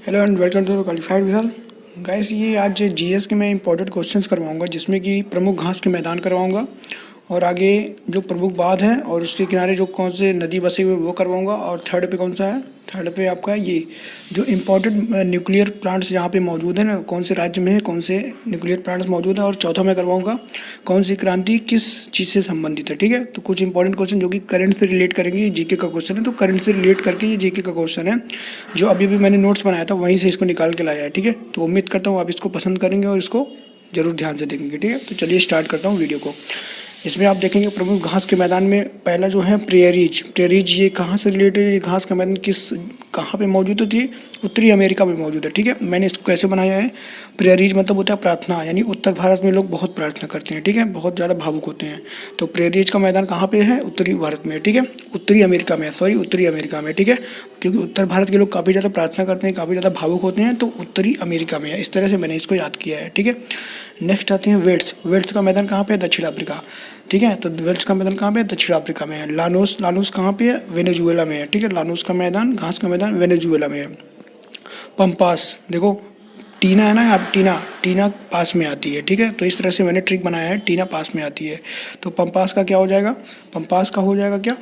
Hello and welcome to qualified vigil guys. ये आज GS के मैं इंपॉर्टेंट क्वेश्चंस करवाऊंगा, जिसमें कि प्रमुख घास के मैदान करवाऊंगा और आगे जो प्रमुख बांध है और उसके किनारे जो कौन से नदी बसे हुए वो करवाऊंगा। और थर्ड पे कौन सा है, थर्ड पे आपका ये जो इम्पोर्टेंट न्यूक्लियर प्लांट्स यहाँ पे मौजूद है ना, कौन से राज्य में है, कौन से न्यूक्लियर प्लांट्स मौजूद है। और चौथा मैं करवाऊंगा कौन सी क्रांति किस चीज़ से संबंधित है। ठीक है, तो कुछ इंपॉर्टेंट क्वेश्चन जो कि करंट से रिलेट करेंगे। ये जीके का क्वेश्चन है, तो करंट से रिलेट करके ये जीके का क्वेश्चन है जो अभी भी मैंने नोट्स बनाया था वहीं से इसको निकाल के लाया है। ठीक है, तो उम्मीद करता हूँ आप इसको पसंद करेंगे और इसको जरूर ध्यान से देखेंगे। ठीक है, तो चलिए स्टार्ट करता हूँ वीडियो को। इसमें आप देखेंगे प्रमुख घास के मैदान में पहला जो है प्रेरीज ये कहाँ से रिलेटेड है, ये घास का मैदान कहाँ पे मौजूद होती है, उत्तरी अमेरिका में मौजूद है। ठीक है, मैंने इसको कैसे बनाया है, प्रेरीज मतलब होता है प्रार्थना, यानी उत्तर भारत में लोग बहुत प्रार्थना करते हैं। ठीक है, बहुत ज़्यादा भावुक होते हैं। तो प्रेरीज का मैदान कहाँ पे है, उत्तरी भारत में। ठीक है, उत्तरी अमेरिका में, सॉरी उत्तरी अमेरिका में। ठीक है, क्योंकि उत्तर भारत के लोग काफ़ी ज़्यादा प्रार्थना करते हैं, काफ़ी ज़्यादा भावुक होते हैं, तो उत्तरी अमेरिका में है। इस तरह से मैंने इसको याद किया है। ठीक है, नेक्स्ट आते हैं वेल्स का मैदान कहाँ पे है, दक्षिण अफ्रीका। ठीक है, तो वेल्स का मैदान कहाँ पे है, दक्षिण अफ्रीका में है। लानोस कहाँ पे है, वेनेजुएला में है। ठीक है, लानोस का मैदान, घास का मैदान वेनेजुएला में है। पंपास देखो, टीना है ना, अब टीना पास में आती है। ठीक है, तो इस तरह से मैंने ट्रिक बनाया है, टीना पास में आती है। तो पंपास का क्या हो जाएगा, पंपास का हो जाएगा क्या,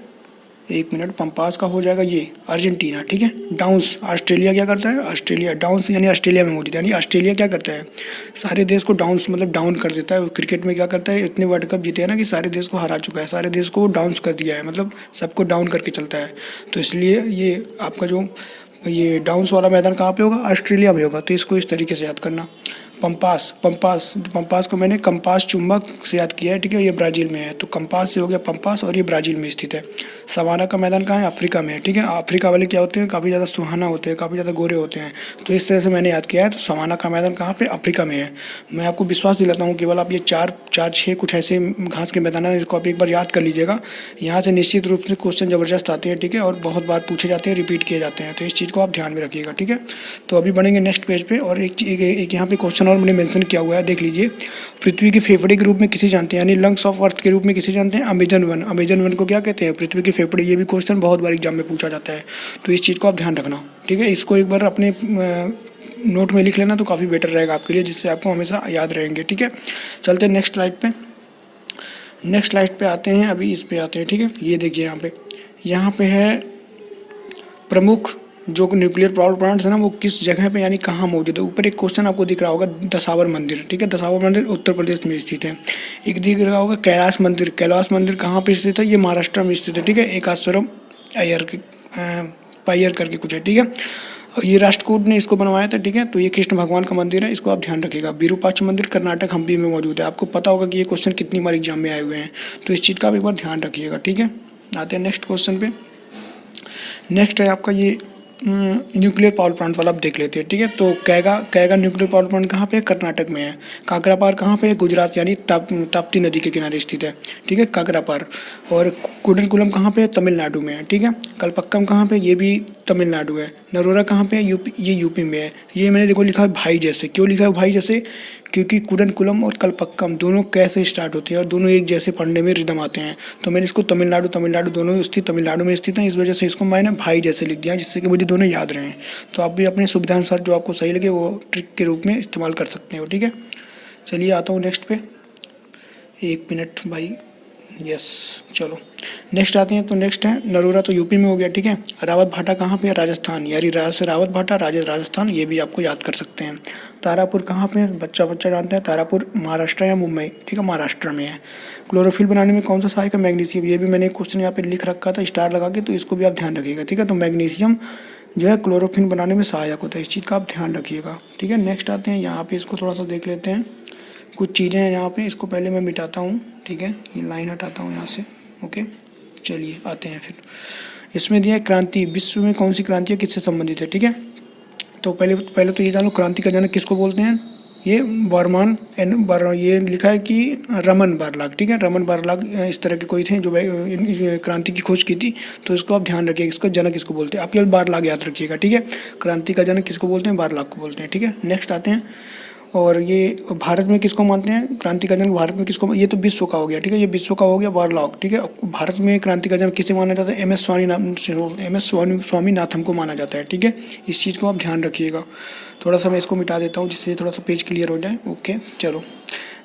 एक मिनट, पंपास का हो जाएगा ये अर्जेंटीना। ठीक है, डाउन्स ऑस्ट्रेलिया क्या करता है, ऑस्ट्रेलिया डाउन्स यानी ऑस्ट्रेलिया में मौजूद है, यानी ऑस्ट्रेलिया क्या करता है, सारे देश को डाउन्स मतलब डाउन कर देता है। क्रिकेट में क्या करता है, इतने वर्ल्ड कप जीते हैं ना कि सारे देश को हरा चुका है, सारे देश को डाउन्स कर दिया है, मतलब सबको डाउन करके चलता है। तो इसलिए ये आपका जो ये डाउन्स वाला मैदान कहाँ पे होगा, ऑस्ट्रेलिया में होगा। तो इसको इस तरीके से याद करना। पंपास को मैंने कंपास चुंबक से याद किया है। ठीक है, ये ब्राज़ील में है, तो कंपास से हो गया पंपास और ये ब्राज़ील में स्थित है। सवाना का मैदान कहाँ है, अफ्रीका में है। ठीक है, अफ्रीका वाले क्या होते हैं, काफ़ी ज़्यादा सुहाना होते हैं, काफ़ी ज़्यादा गोरे होते हैं। तो इस तरह से मैंने याद किया है। तो सवाना का मैदान कहाँ पे, अफ्रीका में है। मैं आपको विश्वास दिलाता हूँ, केवल आप ये चार छः कुछ ऐसे घास के मैदान हैं, इसको आप एक बार याद कर लीजिएगा। यहाँ से निश्चित रूप से क्वेश्चन ज़बरदस्त आते हैं। ठीक है, और बहुत बार पूछे जाते हैं, रिपीट किए जाते हैं, तो इस चीज़ को आप ध्यान में रखिएगा। ठीक है, तो अभी बढ़ेंगे नेक्स्ट पेज पे। और एक यहाँ पे क्वेश्चन और मैंने मेंशन किया हुआ है, देख लीजिए। पृथ्वी के फेफड़े के रूप में किसे जानते हैं, यानी लंग्स ऑफ अर्थ के रूप में किसे जानते हैं, अमेजन वन को क्या कहते हैं, पृथ्वी के फेफड़े। ये भी क्वेश्चन बहुत बार एग्जाम में पूछा जाता है, तो इस चीज़ को आप ध्यान रखना। ठीक है, इसको एक बार अपने नोट में लिख लेना तो काफ़ी बेटर रहेगा आपके लिए, जिससे आपको हमेशा याद रहेंगे। ठीक है, चलते हैं नेक्स्ट स्लाइड पे आते हैं, अभी इस पे आते हैं। ठीक है, ये देखिए यहाँ पे है प्रमुख जो न्यूक्लियर पावर प्लांट्स है ना, वो किस जगह पे यानी कहाँ मौजूद है। ऊपर एक क्वेश्चन आपको दिख रहा होगा, दशावर मंदिर। ठीक है, दशावर मंदिर उत्तर प्रदेश में स्थित है। एक दिख रहा होगा कैलाश मंदिर कहाँ पे स्थित है, ये महाराष्ट्र में स्थित है। ठीक है, एकाश्वरम पायर करके कुछ है। ठीक है, ये राष्ट्रकूट ने इसको बनवाया था। ठीक है, तो ये कृष्ण भगवान का मंदिर है, इसको आप ध्यान रखिएगा। विरूपाक्ष मंदिर कर्नाटक हम्पी में मौजूद है। आपको पता होगा कि ये क्वेश्चन कितनी बार एग्जाम में आए हुए हैं, तो इस चीज़ का आप एक बार ध्यान रखिएगा। ठीक है, आते हैं नेक्स्ट क्वेश्चन पे। नेक्स्ट है आपका ये न्यूक्लियर पावर प्लांट वाला आप देख लेते हैं। ठीक है, तो कैगा न्यूक्लियर पावर प्लांट कहाँ पे है, कर्नाटक में है। काकरापार कहाँ पे है, गुजरात यानी ताप्ती नदी के किनारे स्थित है। ठीक है, काकरापार। और कुडनकुलम कहाँ पे है, तमिलनाडु में है। ठीक है, कलपक्कम कहाँ पे, ये भी तमिलनाडु है। नरोरा कहाँ पे है, यूपी, ये यूपी में है। ये मैंने देखो लिखा है भाई जैसे, क्यों लिखा है भाई जैसे, क्योंकि कुडनकुलम और कलपक्कम दोनों कैसे स्टार्ट होते हैं और दोनों एक जैसे पढ़ने में रिदम आते हैं। तो मैंने इसको तमिलनाडु दोनों स्थित तमिलनाडु में स्थित हैं, इस वजह से इसको मैंने भाई जैसे लिख दिया, जिससे कि मुझे दोनों याद रहें। तो आप भी अपने सुविधा अनुसार जो आपको सही लगे वो ट्रिक के रूप में इस्तेमाल कर सकते हो। ठीक है, चलिए आता हूँ नेक्स्ट पे, एक मिनट भाई, यस। चलो नेक्स्ट आते हैं, तो नेक्स्ट है नरोरा, तो यूपी में हो गया। ठीक है, रावत भाटा कहाँ पे है, राजस्थान, यानी रावत भाटा राजस्थान, ये भी आपको याद कर सकते हैं। तारापुर कहाँ पे है, बच्चा जानते हैं, तारापुर महाराष्ट्र या मुंबई। ठीक है, महाराष्ट्र में है। क्लोरोफिल बनाने में कौन सा सहायक है, मैग्नीशियम। ये भी मैंने क्वेश्चन यहाँ पे लिख रखा था स्टार लगा के, तो इसको भी आप ध्यान रखिएगा। ठीक है, तो मैग्नीशियम जो है क्लोरोफिल बनाने में सहायक होता है, इस चीज़ का आप ध्यान रखिएगा। ठीक है, नेक्स्ट आते हैं यहाँ पे, इसको थोड़ा सा देख लेते हैं। कुछ चीज़ें हैं यहाँ पे, इसको पहले मैं मिटाता हूँ। ठीक है, ये लाइन हटाता हूँ यहाँ से। ओके, चलिए आते हैं फिर। इसमें दिया है क्रांति, विश्व में कौन सी क्रांति है, किससे संबंधित है। ठीक है, तो पहले तो ये जानो क्रांति का जनक किसको बोलते हैं, ये ये लिखा है कि रमन बारलाग। ठीक है, रमन बारलाग इस तरह के कोई थे जो क्रांति की खोज की थी, तो इसको आप ध्यान रखिएगा, इसका जनक किसको बोलते हैं, आप केवल बारलाग याद रखिएगा। ठीक है, क्रांति का जनक किसको बोलते हैं, बारलाग को बोलते हैं। ठीक है, नेक्स्ट आते हैं और ये भारत में किसको मानते हैं क्रांति का जनक, भारत में किसको, ये तो विश्व का हो गया, ठीक है, ये विश्व का हो गया वारलॉग, ठीक है। भारत में क्रांति का जनक किसे माना जाता है, एम एस स्वामीनाथन को माना जाता है, ठीक है। इस चीज़ को आप ध्यान रखिएगा। थोड़ा सा मैं इसको मिटा देता हूँ जिससे थोड़ा सा पेज क्लियर हो जाए। ओके चलो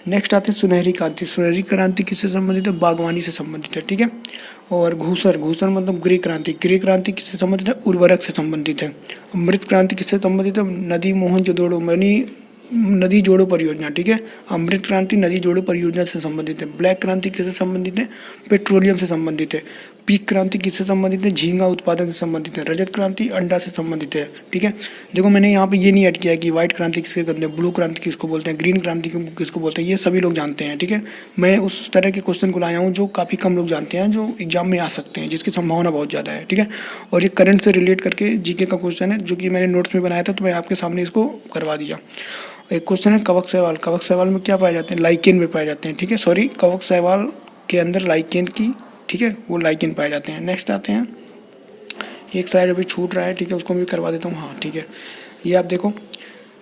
नेक्स्ट आते हैं सुनहरी क्रांति। सुनहरी क्रांति किससे संबंधित है, बागवानी से संबंधित है, ठीक है। और घूसर, घूसर मतलब गृह क्रांति, गृह क्रांति किससे संबंधित है, उर्वरक से संबंधित है। अमृत क्रांति किससे संबंधित है, नदी मोहनजोदड़ो यानी नदी जोड़ो परियोजना, ठीक है। अमृत क्रांति नदी जोड़ो परियोजना से संबंधित है। ब्लैक क्रांति किससे संबंधित है, पेट्रोलियम से संबंधित है। पीक क्रांति किससे संबंधित है, झींगा उत्पादन से संबंधित है। रजत क्रांति अंडा से संबंधित है, ठीक है। देखो मैंने यहाँ पे ये नहीं ऐड किया कि व्हाइट क्रांति किसके कहते हैं, ब्लू क्रांति किसको बोलते हैं, ग्रीन क्रांति किसको बोलते हैं, ये सभी लोग जानते हैं, ठीक है। मैं उस तरह के क्वेश्चन को लाया हूँ जो काफ़ी कम लोग जानते हैं, जो एग्जाम में आ सकते हैं, जिसकी संभावना बहुत ज़्यादा है, ठीक है। और ये करंट से रिलेट करके जीके का क्वेश्चन है जो कि मैंने नोट्स में बनाया था, तो मैं आपके सामने इसको करवा दिया। एक क्वेश्चन है कवक शैवाल। कवक शैवाल में क्या पाए जाते हैं, लाइकेन में पाए जाते हैं, ठीक है। सॉरी, कवक शैवाल के अंदर लाइकेन की, ठीक है, वो लाइकेन पाए जाते हैं। नेक्स्ट आते हैं, एक स्लाइड अभी छूट रहा है, ठीक है, उसको भी करवा देता हूँ। हाँ ठीक है, ये आप देखो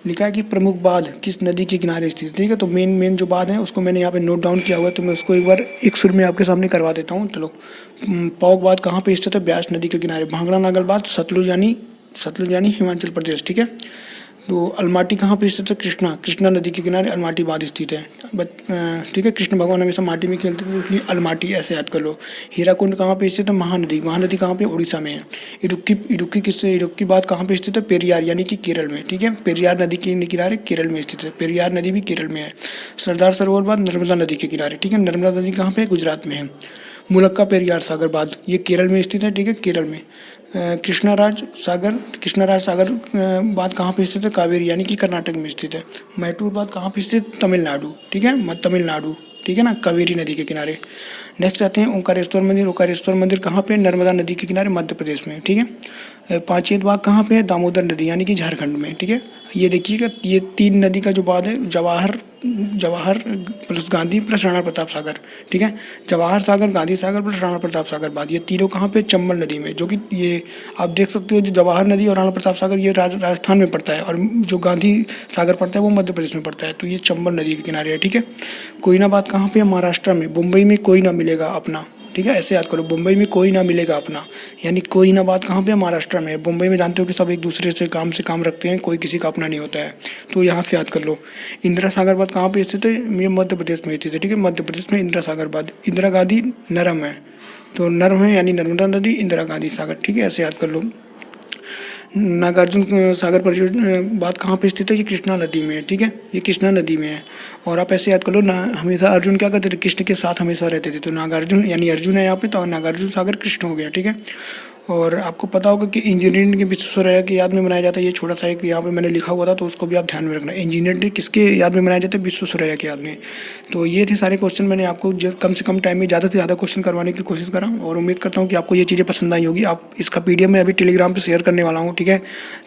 लिखा है कि प्रमुख बांध किस नदी के किनारे स्थित है, ठीक है। तो मेन जो बांध है उसको मैंने यहाँ पे नोट डाउन किया हुआ है, तो मैं उसको एक बार एक सुर में आपके सामने करवा देता हूँ। चलो, पौग बांध कहाँ पे स्थित है, ब्यास नदी के किनारे। भांगड़ा नागल बांध सतलुज यानी हिमाचल प्रदेश, ठीक है। तो अलमाटी कहाँ पे स्थित है, कृष्णा नदी के किनारे अलमाटी बांध स्थित है, ठीक है। कृष्ण भगवान हमेशा माटी में खेलते थे, इसलिए अलमाटी ऐसे याद कर लो। हीराकुंड कहाँ पे स्थित है, महानदी कहाँ पे, उड़ीसा में है। इडुक्की बांध कहाँ पे स्थित है, पेरियार यानी कि केरल में, ठीक है। पेरियार नदी के किनारे केरल में स्थित है, पेरियार नदी भी केरल में है। सरदार सरोवर बांध नर्मदा नदी के किनारे, ठीक है। नर्मदा नदी कहाँ पे, गुजरात में है। मुलक्का पेरियार सागर बांध ये केरल में स्थित है, ठीक है, केरल में। कृष्णराज सागर बांध कहाँ पे स्थित है, कावेरी यानी कि कर्नाटक में स्थित है। मैटूर बांध कहाँ पे स्थित, तमिलनाडु, ठीक है, तमिलनाडु, ठीक है ना, कावेरी नदी के किनारे। नेक्स्ट आते हैं ओंकारेश्वर मंदिर। ओंकारेश्वर मंदिर कहाँ पे, नर्मदा नदी के किनारे मध्य प्रदेश में, ठीक है। पांचेत बाग कहाँ पे है, दामोदर नदी यानी कि झारखंड में, ठीक है। ये देखिएगा, ये तीन नदी का जो बांध है, जवाहर प्लस गांधी प्लस राणा प्रताप सागर, ठीक है। जवाहर सागर, गांधी सागर प्लस राणा प्रताप सागर बांध, ये तीनों कहाँ पे, चंबल नदी में, जो कि ये आप देख सकते हो, जो जवाहर नदी और राणा प्रताप सागर ये राजस्थान में पड़ता है, और जो गांधी सागर पड़ता है वो मध्य प्रदेश में पड़ता है। तो ये चंबल नदी के किनारे है, ठीक है। कोयना बांध कहाँ पे है, महाराष्ट्र में। मुंबई में कोई ना मिलेगा अपना, ठीक है, ऐसे याद करो, मुंबई में कोई ना मिलेगा अपना, यानी कोई ना बात कहाँ पे है, महाराष्ट्र में। मुंबई में जानते हो कि सब एक दूसरे से काम रखते हैं, कोई किसी का अपना नहीं होता है, तो यहाँ से याद कर लो। इंदिरा सागर बांध कहाँ पे स्थित है, ये मध्य प्रदेश में स्थित है, ठीक है। मध्य प्रदेश में इंदिरा सागर बांध। इंदिरा गांधी नरम है, तो नरम है यानी नर्मदा नदी, इंदिरा गांधी सागर, ठीक है, ऐसे याद कर लो। नागार्जुन सागर परियोजना बात कहाँ पे स्थित है, ये कृष्णा नदी में है, ठीक है, ये कृष्णा नदी में है। और आप ऐसे याद कर लो ना, हमेशा अर्जुन क्या करते थे, कृष्ण के साथ हमेशा रहते थे, तो नागार्जुन यानी अर्जुन है यहाँ पे, तो नागार्जुन सागर कृष्ण हो गया, ठीक है। और आपको पता होगा कि इंजीनियरिंग के विश्वेश्वरैया की याद में बनाया जाता है, ये छोटा सा एक यहाँ पे मैंने लिखा हुआ था, तो उसको भी आप ध्यान में रखना। इंजीनियरिंग किसके याद में बनाया जाता है, विश्वेश्वरैया की याद में। तो ये थे सारे क्वेश्चन, मैंने आपको कम से कम टाइम में ज़्यादा से ज़्यादा क्वेश्चन करवाने की कोशिश करा, और उम्मीद करता हूँ कि आपको ये चीज़ें पसंद आई होगी। आप इसका PDF मैं अभी टेलीग्राम पर शेयर करने वाला हूँ, ठीक है।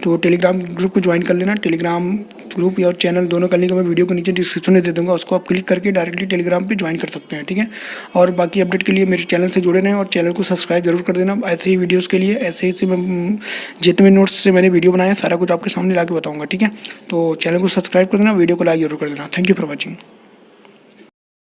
तो टेलीग्राम ग्रुप को ज्वाइन कर लेना। टेलीग्राम ग्रुप और चैनल दोनों का लिंक मैं वीडियो को नीचे डिस्क्रिप्शन में दे दूँगा, उसको आप क्लिक करके डायरेक्टली टेलीग्राम पे ज्वाइन कर सकते हैं, ठीक है। और बाकी अपडेट के लिए मेरे चैनल से जुड़े रहें और चैनल को सब्सक्राइब जरूर कर देना। ऐसे ही वीडियोज़ के लिए, ऐसे ही मैं जितने नोट्स से मैंने वीडियो बनाया सारा कुछ आपके सामने ला के बताऊँगा, ठीक है। तो चैनल को सब्सक्राइब कर देना, वीडियो को लाइक जरूर कर देना। Thank you for watching.